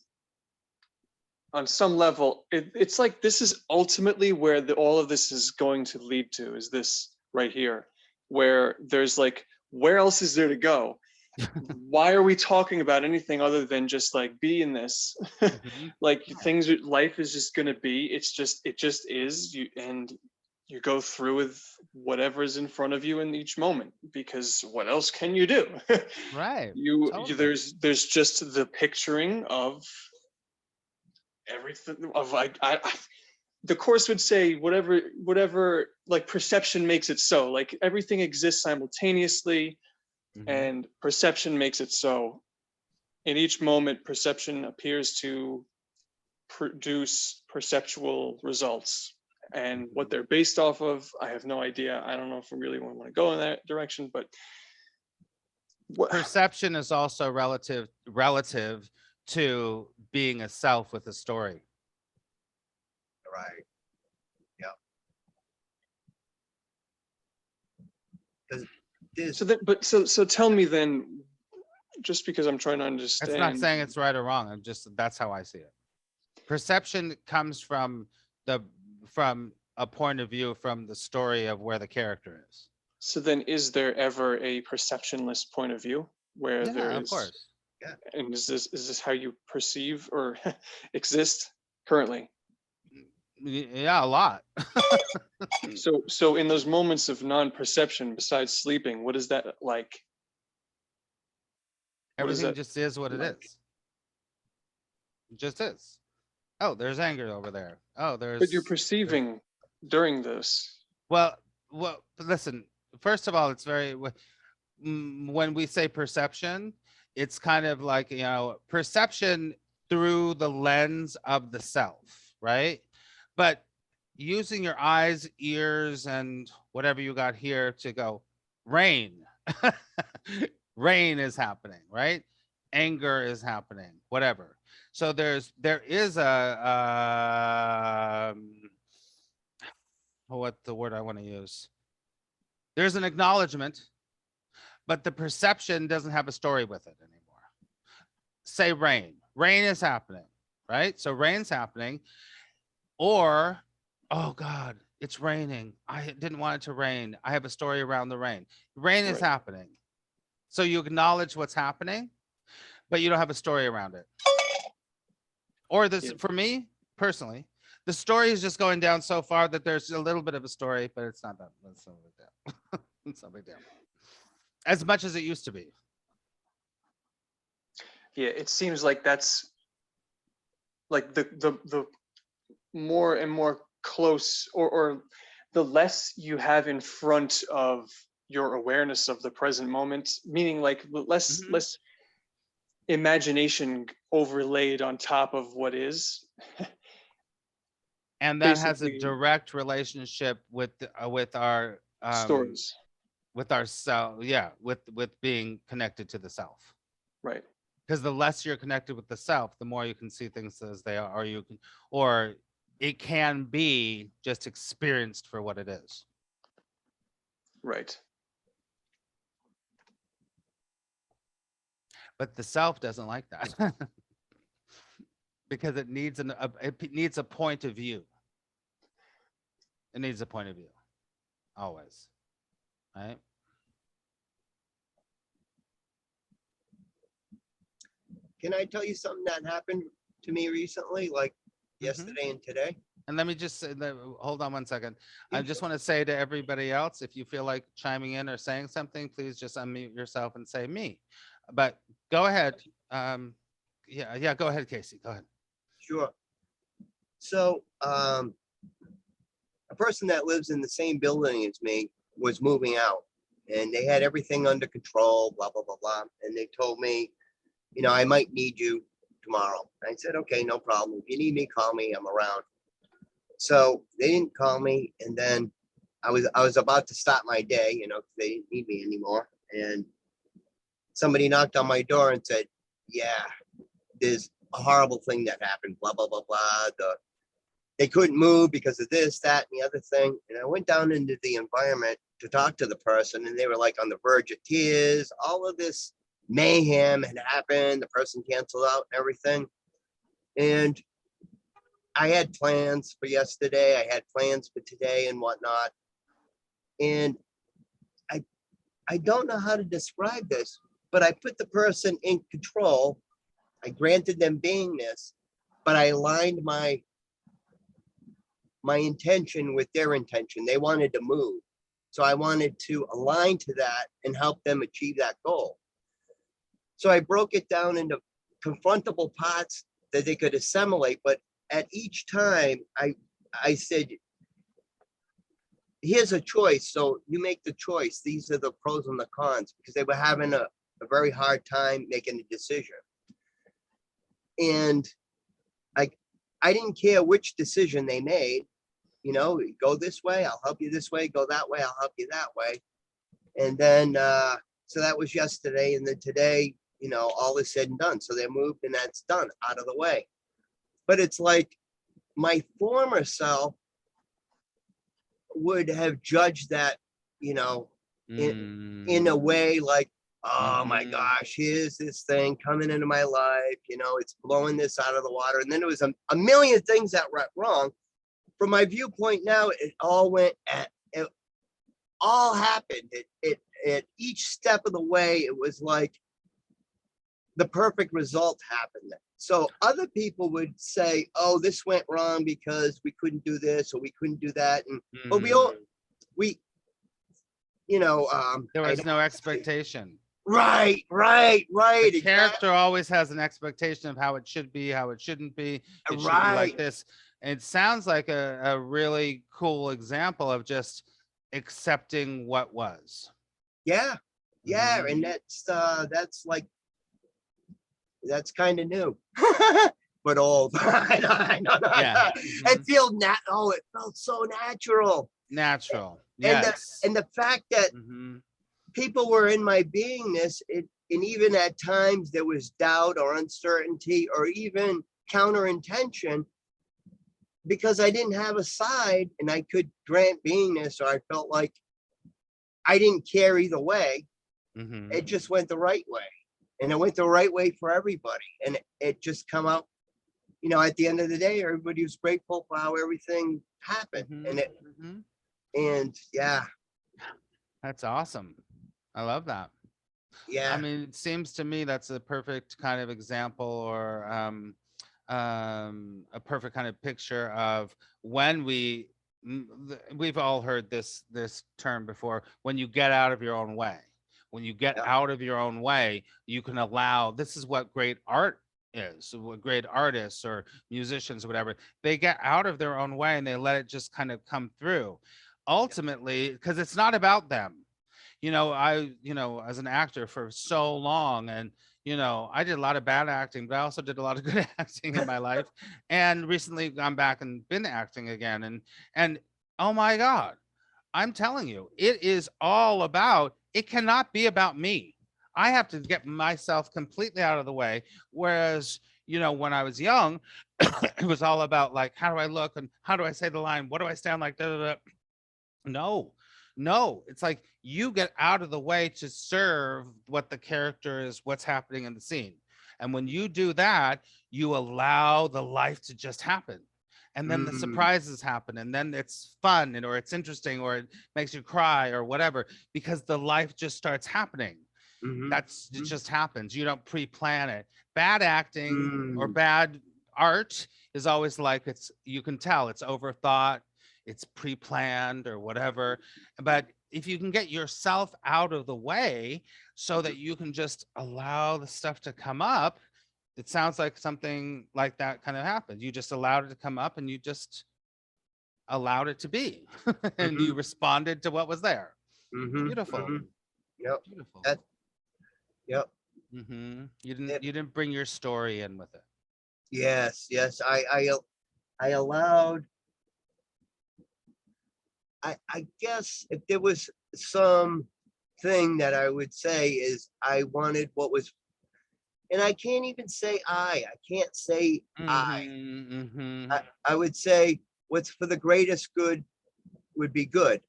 on some level it's like this is ultimately where all of this is going to lead to, is this right here, where there's like, where else is there to go? Why are we talking about anything other than just like be in this? Mhm. Like things, life is just going to be, it just is you, and you go through with whatever's in front of you in each moment, because what else can you do? Right. you Totally. there's just the picturing of everything of the course would say whatever like perception makes it so, like everything exists simultaneously Mhm. and perception makes it so. In each moment, perception appears to produce perceptual results, and what they're based off of, I have no idea. I don't know if we really want to go in that direction, but what Perception is also relative to being a self with a story. Right. Yeah. There's, So that, but so tell me then, just because I'm trying to It's not understand. saying it's right or wrong. I'm just, that's how I see it. Perception comes from a point of view from the story of where the character is. So then, is there ever a perceptionless point of view where there Yeah, of is? course. And is this how you perceive or exist currently? Yeah, a lot. So in those moments of non-perception, besides sleeping, what is that like? What is Everything that just is what it like? is. It just is. Oh, there's anger over there. Oh, But you're there's perceiving during this. well, listen, first of all, it's very when we say perception, it's kind of like, perception through the lens of the self, right? But using your eyes, ears, and whatever you got here to go, rain. Rain is happening, right? Anger is happening, whatever. So there is what the word I want to use? There's an acknowledgement, but the perception doesn't have a story with it anymore. Say rain. Rain is happening, right? So rain's happening, or, oh God, it's raining. I didn't want it to rain. I have a story around the rain. Rain is Right. happening. So you acknowledge what's happening, but you don't have a story around it. Or this, Yeah. for me personally, the story is just going down so far that there's a little bit of a story, but it's not that. It's not a big deal. It's not a big deal. As much as it used to be. Yeah, it seems like that's like the more and more close, or the less you have in front of your awareness of the present moment, meaning like less imagination overlaid on top of what is. And that has a Basically direct relationship with our stories, with ourself, yeah, with being connected to the self. right? Because the less you're connected with the self, the more you can see things as they are, or you can, or it can be just experienced for what it is. Right. But the self doesn't like that. Because it needs it needs a point of view. It needs a point of view. Always. Right? can I tell you something that happened to me recently, like yesterday and today? And let me just say that, hold on one second. I Yeah, just want to say to everybody else, if you feel like chiming in or saying something, please just unmute yourself and say me. But go ahead. Yeah, go ahead, Casey. Go ahead. Sure. So, a person that lives in the same building as me was moving out, and they had everything under control, blah, blah, blah, blah. And they told me, I might need you tomorrow. I said, okay, no problem. If you need me, call me. I'm around. So they didn't call me, and then I was about to start my day, because they didn't need me anymore. And somebody knocked on my door and said, "Yeah, there's a horrible thing that happened. Blah blah blah blah. They couldn't move because of this, that, and the other thing." And I went down into the environment to talk to the person, and they were like on the verge of tears. All of this mayhem had happened. The person canceled out and everything. And I had plans for yesterday. I had plans for today and whatnot. And I don't know how to describe this, but I put the person in control. I granted them beingness, but I aligned my intention with their intention. They wanted to move. So I wanted to align to that and help them achieve that goal. So I broke it down into confrontable parts that they could assimilate, but at each time I said, here's a choice. So you make the choice. These are the pros and the cons, because they were having a very hard time making a decision. And I didn't care which decision they made, go this way, I'll help you this way, go that way, I'll help you that way. And then, so that was yesterday. And then today, all is said and done. So they moved and that's done, out of the way. But it's like my former self would have judged that, in a Mm. way like, oh my Mhm. gosh, here's this thing coming into my life, it's blowing this out of the water. And then it was a million things that went wrong. From my viewpoint now, it all happened. It each step of the way, it was like the perfect result happened. So other people would say, oh, this went wrong because we couldn't do this or we couldn't do that. But Mm. we, There I was don't no want to say, expectation. right, The exactly, character always has an expectation of how it should be, how it shouldn't be. It should be like right. this. It sounds like a really cool example of just accepting what was. Yeah, yeah. Mhm. And that's kind of new. But old. I Yeah. know. It Mhm. it felt so natural. Natural. And the Yes. and the fact that Mhm. people were in my beingness, and even at times there was doubt or uncertainty or even counter intention because I didn't have a side and I could grant beingness, or I felt like I didn't care either way. It Mhm. just went the right way. And it went the right way for everybody. And it just come out, at the end of the day, everybody was grateful for how everything happened. Mhm. Mhm. And yeah, That's awesome. I love that. I yeah, mean, it seems to me that's a perfect kind of example or a perfect kind of picture of when we've all heard this term before, when you get out of your own way. When you get yeah. out of your own way, you can allow, this is what great art is, what great artists or musicians or whatever, they get out of their own way and they let it just kind of come through. Ultimately, because it's not about them. As an actor for so long, and I did a lot of bad acting, but I also did a lot of good acting in my life. And recently gone back and been acting again. And oh my God, I'm telling you, it is all about, it cannot be about me. I have to get myself completely out of the way. Whereas, when I was young, it was all about like, how do I look and how do I say the line? What do I stand like? Da, da, da. No, no. It's like you get out of the way to serve what the character is, what's happening in the scene. And when you do that, you allow the life to just happen. And then the Mm, surprises happen, and then it's fun, or it's interesting, or it makes you cry, or whatever, because the life just starts happening. mhm, It just happens. You don't pre-plan it. Bad acting or mm, bad art is always like, you can tell it's overthought, it's pre-planned or whatever. But if you can get yourself out of the way so that you can just allow the stuff to come up, it sounds like something like that kind of happened. You just allowed it to come up and you just allowed it to be and you mhm, responded to what was there. mhm, Beautiful. mhm. Yep. Beautiful. That. Yep. You didn't It, you didn't bring your story in with it. yes. Yes. I allowed. I guess if there was some thing that I would say is I wanted what was, and I can't even say I can't say I. Mhm, I, mhm. I would say what's for the greatest good would be good.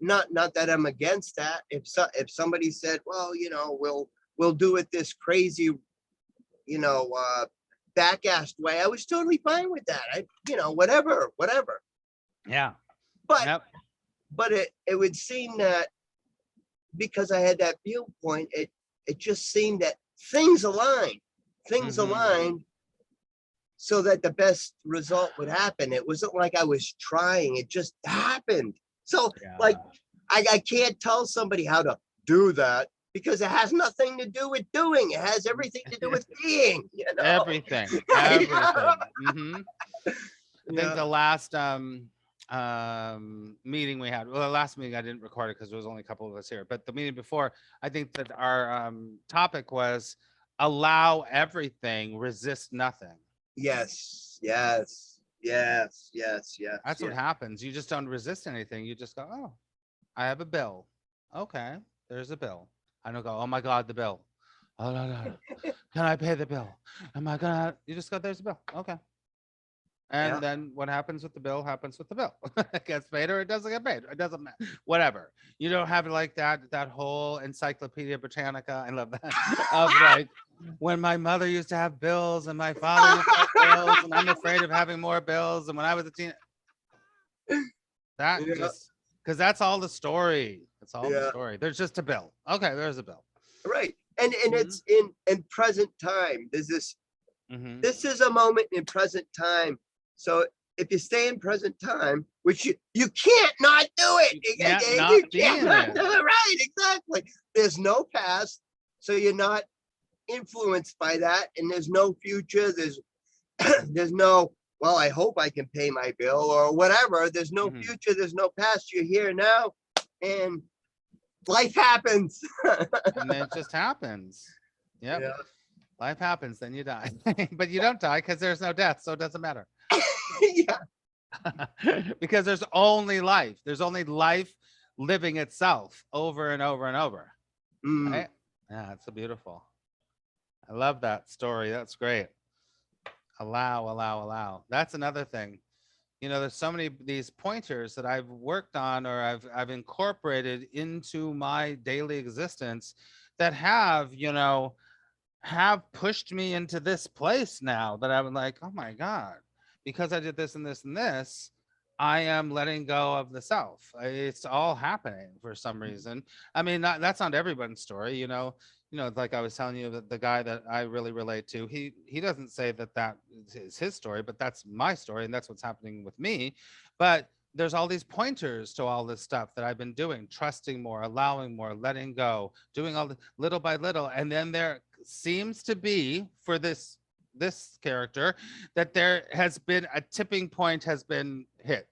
Not that I'm against that. If somebody said, well, we'll do it this crazy, you know, uh, back-assed way, I was totally fine with that. Whatever. Yeah. But Yep. it would seem that because I had that viewpoint, it just seemed that things aligned, things Mhm. aligned so that the best result would happen. It wasn't like I was trying, it just happened. So like Yeah. I can't tell somebody how to do that because it has nothing to do with doing. It has everything to do with being. Everything, Yeah. everything. I think Yeah. the last meeting we had, well, the last meeting I didn't record it because there was only a couple of us here, but the meeting before, I think that our topic was allow everything, resist nothing. Yes. Yes. Yes. Yes. Yes. That's what Yes. happens. You just don't resist anything. You just go, oh, I have a bill. Okay, there's a bill. I don't go, oh my God, the bill. Oh no, no, no. Can I pay the bill? Am I gonna? You just go, there's a bill. Okay. And Yeah. then what happens with the bill happens with the bill. It gets paid or it doesn't get paid. It doesn't matter. Whatever. You don't have like that whole Encyclopedia Britannica. I love that. Of like when my mother used to have bills and my father used to have bills and I'm afraid of having more bills. And when I was a teen, that Yeah. just because that's all the story. It's all the Yeah. story. There's just a bill. Okay, there's a bill. Right. And Mhm. it's in present time. There's Mhm. this is a moment in present time. So if you stay in present time, which you can't not do it. You can't You not be can't in not it. do it. Right, exactly. There's no past, so you're not influenced by that, and there's no future. There's no, well, I hope I can pay my bill or whatever. There's no Mhm. future, there's no past. You're here now, and life happens. And then it just happens. Yep. Yeah. Life happens, then you die. But you don't die because there's no death, so it doesn't matter. Yeah. Because there's only life. There's only life living itself over and over and over. Mm. Right? Yeah, it's so beautiful. I love that story. That's great. Allow. That's another thing. You know, there's so many these pointers that I've worked on or I've incorporated into my daily existence that have, have pushed me into this place now that I'm like, oh my God, because I did this and this and this, I am letting go of the self. It's all happening for some reason. I mean, that's not everyone's story, like I was telling you that the guy that I really relate to, he doesn't say that is his story, but that's my story and that's what's happening with me. But there's all these pointers to all this stuff that I've been doing, trusting more, allowing more, letting go, doing all the little by little. And then there seems to be for this character that there has been a tipping point has been hit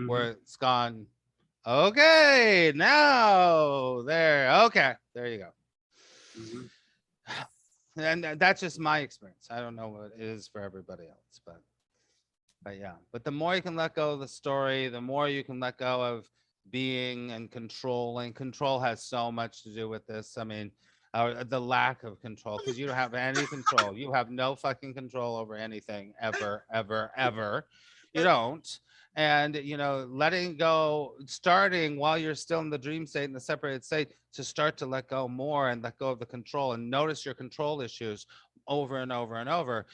where it's gone, okay, now okay, there you go. Mhm. And that's just my experience. I don't know what it is for everybody else, but yeah. But the more you can let go of the story, the more you can let go of being and control. And control has so much to do with this. I mean, the lack of control, because you don't have any control. You have no fucking control over anything ever, ever, ever. You don't. And letting go, starting while you're still in the dream state, in the separated state, to start to let go more and let go of the control and notice your control issues over and over and over.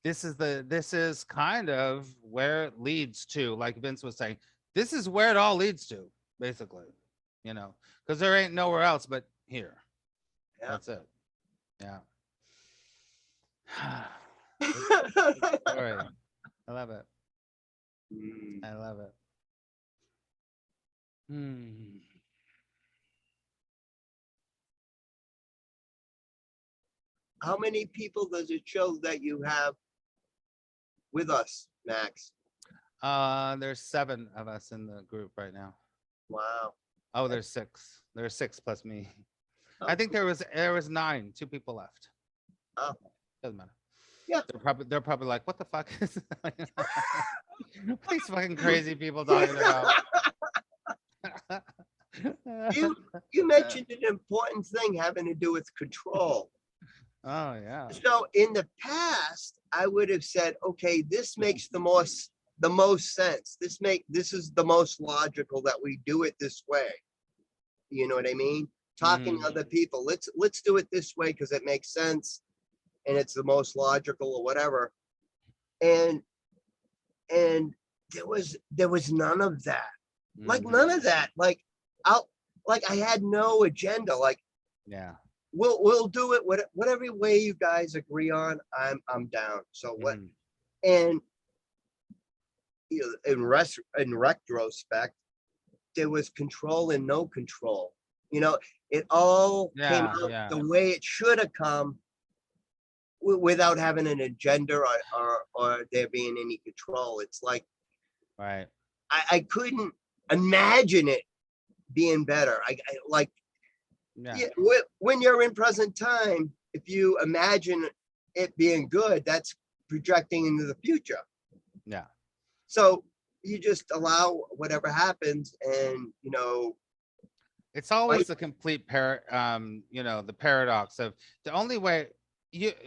This is kind of where it leads to, like Vince was saying, this is where it all leads to, basically, because there ain't nowhere else but here. Yeah. That's it. Yeah. Mm. Story. I love it. I love it. How many people does it show that you have with us, Max? There's 7 of us in the group right now. Wow. Oh, there's 6. There's 6 plus me. Oh, I think there was 9. 2 people left. Oh. Doesn't matter. Yeah. They're probably like, what the fuck is what these fucking crazy people talking about? You mentioned an important thing having to do with control. Oh yeah. So in the past, I would have said, okay, this makes the most sense. This is the most logical that we do it this way. You know what I mean? Talking to other people, let's do it this way because it makes sense and it's the most logical or whatever. And there was none of that. Like none of that. Like I had no agenda. Like, yeah, we'll do it whatever way you guys agree on. I'm down. So what? And in retrospect, there was control and no control. It all came out the way it should have come, without having an agenda or there being any control. It's like, right. I couldn't imagine it being better. I like, yeah, when you're in present time, if you imagine it being good, that's projecting into the future. Yeah. So you just allow whatever happens, and it's always the complete the paradox of the only way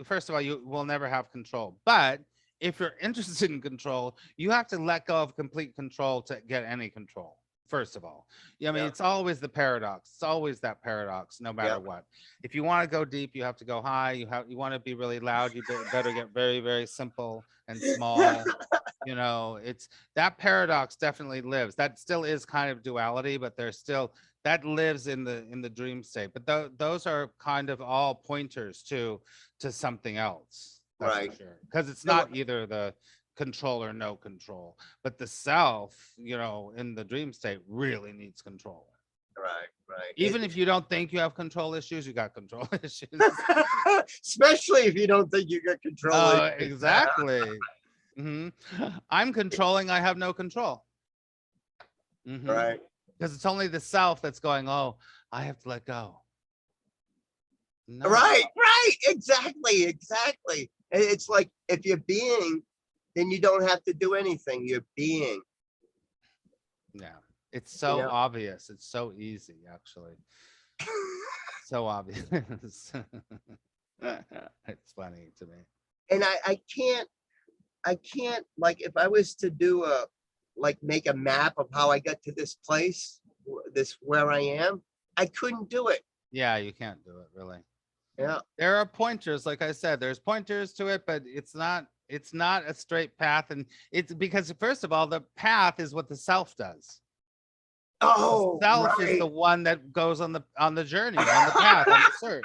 first of all, you will never have control, but if you're interested in control, you have to let go of complete control to get any control. First of all, yeah, I mean, Yeah. it's always the paradox. It's always that paradox, no matter Yeah. what. If you want to go deep, you have to go high. You want to be really loud. Better get very, very simple and small. You know, it's that paradox definitely lives. That still is kind of duality, but there's still that lives in the dream state. But those are kind of all pointers to something else. That's for Right. sure. Because it's No, not either the control or no control, but the self, you know, in the dream state really needs control. right. Right. Even if you don't think you have control issues, you got control issues. Especially if you don't think you got control. Oh, exactly. I'm controlling, I have no control. Right. Because it's only the self that's going, oh, I have to let go. No. Right. Right. Exactly. Exactly. It's like if you're being, then you don't have to do anything. You're being. Yeah. It's so You know? obvious. It's so easy, actually. So obvious. It's funny to me. And I can't like if I was to do a like make a map of how I got to this place, this where I am, I couldn't do it. Yeah, you can't do it really. Yeah. There are pointers, like I said, there's pointers to it, but it's not a straight path. And it's because first of all, the path is what the self does. The Oh, self is right. the one that goes on the journey, on the path, on the search.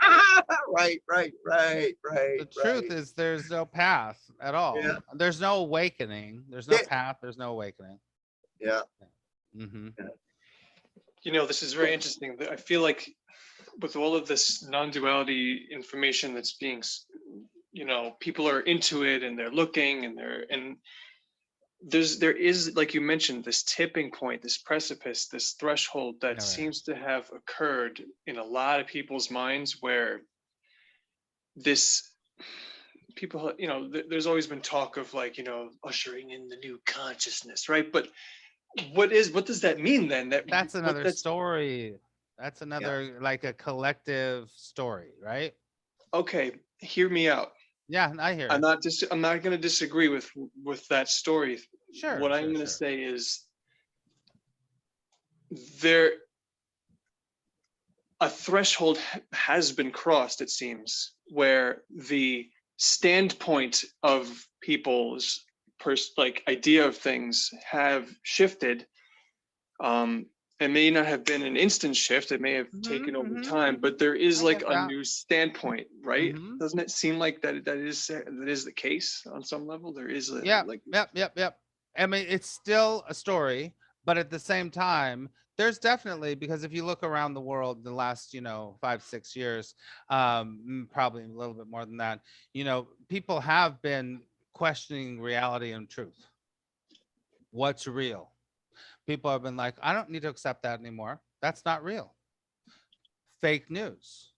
Right. Right. Right. Right. The truth Right. is there's no path at all. Yeah. There's no awakening. There's no Yeah. path. There's no awakening. Yeah. Mm-hmm. You know, this is very interesting. I feel like with all of this non-duality information that's being, you know, people are into it and they're looking and there is, like you mentioned, this tipping point, this precipice, this threshold that Oh, yeah. seems to have occurred in a lot of people's minds where this people, you know, there's always been talk of, like, you know, ushering in the new consciousness, right? But what does that mean then? That's What another that's story. That's another like a collective story, right? Okay, hear me out. Yeah, I hear I'm it. not going to disagree with that story. Sure, What I'm sure, going to sure. say is there a threshold has been crossed, it seems, where the standpoint of people's like idea of things have shifted. It may not have been an instant shift, it may have taken over time, but there is I like get a that. new standpoint, right? Mhm. Doesn't it seem like that is the case on some level? There is a, Yep, like, yep. I mean, it's still a story, but at the same time, there's definitely, because if you look around the world the last, you know, 5-6 years, probably a little bit more than that, you know, people have been questioning reality and truth. What's real? People have been like, I don't need to accept that anymore. That's not real. Fake news,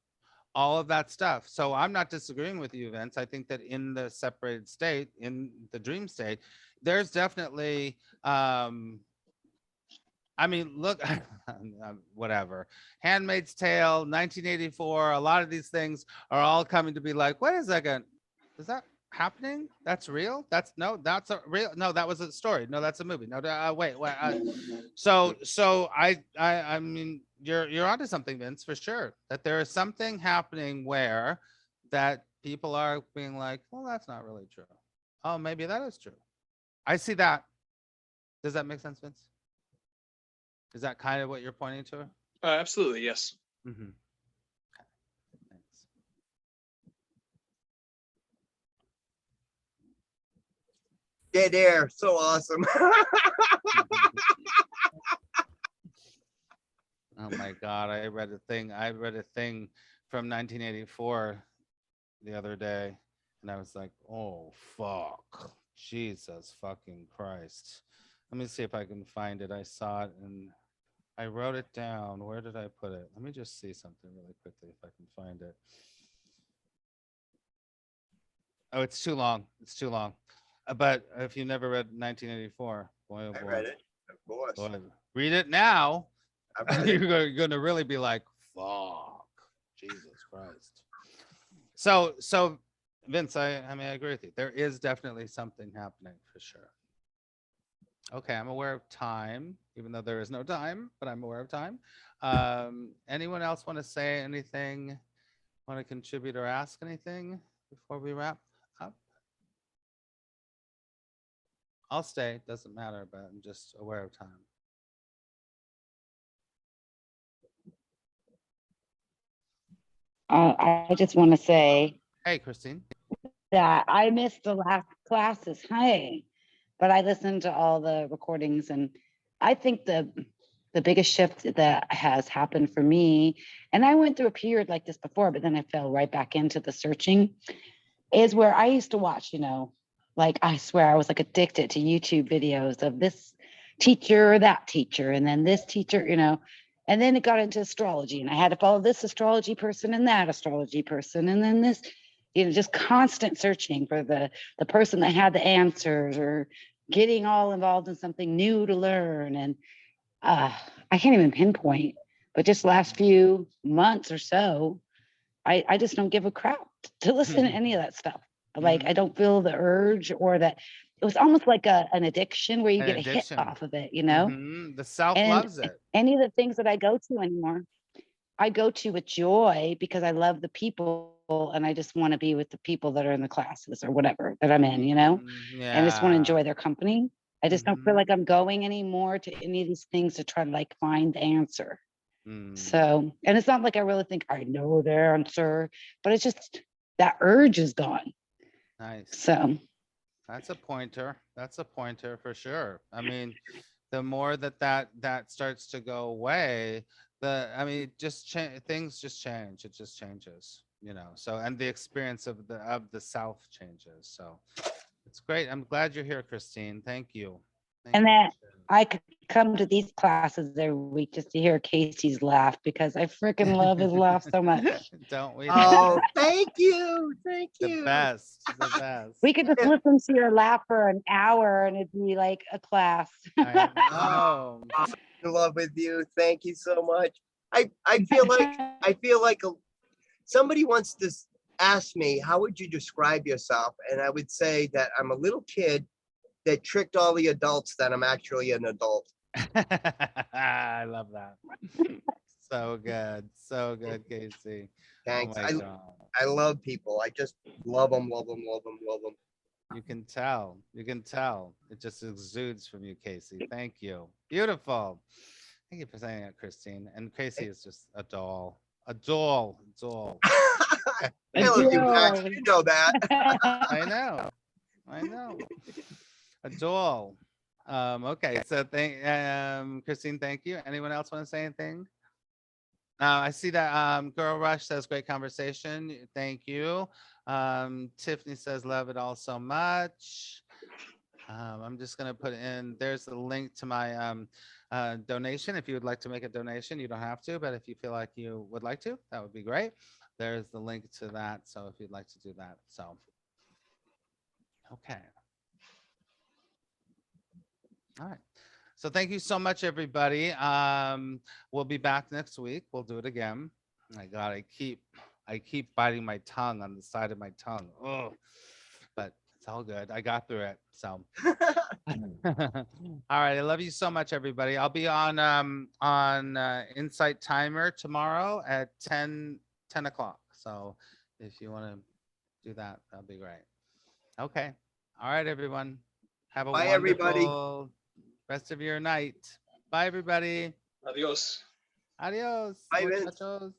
all of that stuff. So I'm not disagreeing with you, Vince. I think that in the separated state, in the dream state, there's definitely I mean, look, whatever. Handmaid's Tale, 1984, a lot of these things are all coming to be like, wait a second, is that happening? That's real? That's a real, no, that was a story. No, that's a movie. No, wait. So I mean, you're onto something, Vince, for sure. That there is something happening where that people are being like, well, that's not really true. Oh, maybe that is true. I see that. Does that make sense, Vince? Is that kind of what you're pointing to? absolutely, yes. Mm-hmm. Thanks. Dead air. So awesome. Oh my God! I read a thing. From 1984 the other day, and I was like, "Oh fuck, Jesus fucking Christ!" Let me see if I can find it. I saw it and I wrote it down. Where did I put it? Let me just see something really quickly if I can find it. Oh, it's too long. It's too long. But if you never read 1984, boy, oh I boy, read it, of course. boy, read it now. I read it. You're going to really be like, fuck, Jesus Christ. So Vince, I mean, I agree with you. There is definitely something happening for sure. Okay, I'm aware of time, even though there is no time, but I'm aware of time. Anyone else want to say anything, want to contribute or ask anything before we wrap up? I'll stay, doesn't matter, but I'm just aware of time. I just want to say Hey, Christine. that I missed the last classes. Hi, but I listened to all the recordings, and I think the biggest shift that has happened for me, and I went through a period like this before, but then I fell right back into the searching, is where I used to watch, like I swear I was like addicted to YouTube videos of this teacher or that teacher, and then this teacher, and then it got into astrology, and I had to follow this astrology person and that astrology person, and then this, just constant searching for the person that had the answers, or getting all involved in something new to learn. And I can't even pinpoint, but just last few months or so, I just don't give a crap to listen to any of that stuff. Like, I don't feel the urge, or that it was almost like an addiction where you An get a hit addiction. off of it, The self and loves it. any of the things that I go to anymore, I go to with joy because I love the people, and I just want to be with the people that are in the classes or whatever that I'm in, and I just want to Yeah. enjoy their company. I just don't feel like I'm going anymore to any of these things to try to like find the answer. So, and it's not like I really think I know the answer, but it's just that urge is gone. Nice. So, That's a pointer. That's a pointer for sure. I mean, the more that starts to go away, I mean, things just change. It just changes, So, and the experience of the self changes. So, it's great. I'm glad you're here, Christine. Thank you. Thank and you that for sharing. I could come to these classes every week just to hear Casey's laugh, because I freaking love his laugh so much. Don't we Oh, though? thank you. Thank The you. best. The best. We could just Yeah. listen to your laugh for an hour and it'd be like a class. I know. In love with you. Thank you so much. I feel like somebody once just asked me, how would you describe yourself? And I would say that I'm a little kid that tricked all the adults that I'm actually an adult. I love that. So good. So good, Casey. Oh Thanks. my God. I love people. I just love them, love them, love them, love them. You can tell. You can tell. It just exudes from you, Casey. Thank you. Beautiful. Thank you for saying that, Christine. And Casey is just a doll. A doll. Doll. I A love you, Max. joy. You know that. I know. I know. A doll. Okay. So Christine, thank you. Anyone else want to say anything? I see that Girl Rush says great conversation. Thank you. Tiffany says love it all so much. I'm just gonna put in. There's the link to my donation. If you would like to make a donation, you don't have to, but if you feel like you would like to, that would be great. There's the link to that. So if you'd like to do that, so okay. All right. So thank you so much, everybody. We'll be back next week. We'll do it again. My God, I keep biting my tongue on the side of my tongue. Oh, but it's all good. I got through it. So, all right. I love you so much, everybody. I'll be on Insight Timer tomorrow at 10 o'clock. So, if you want to do that, that'll be great. Okay. All right, everyone. Have a Bye, everybody. wonderful rest of your night. Bye, everybody. Adios. Adios, Bye, Vince. muchachos.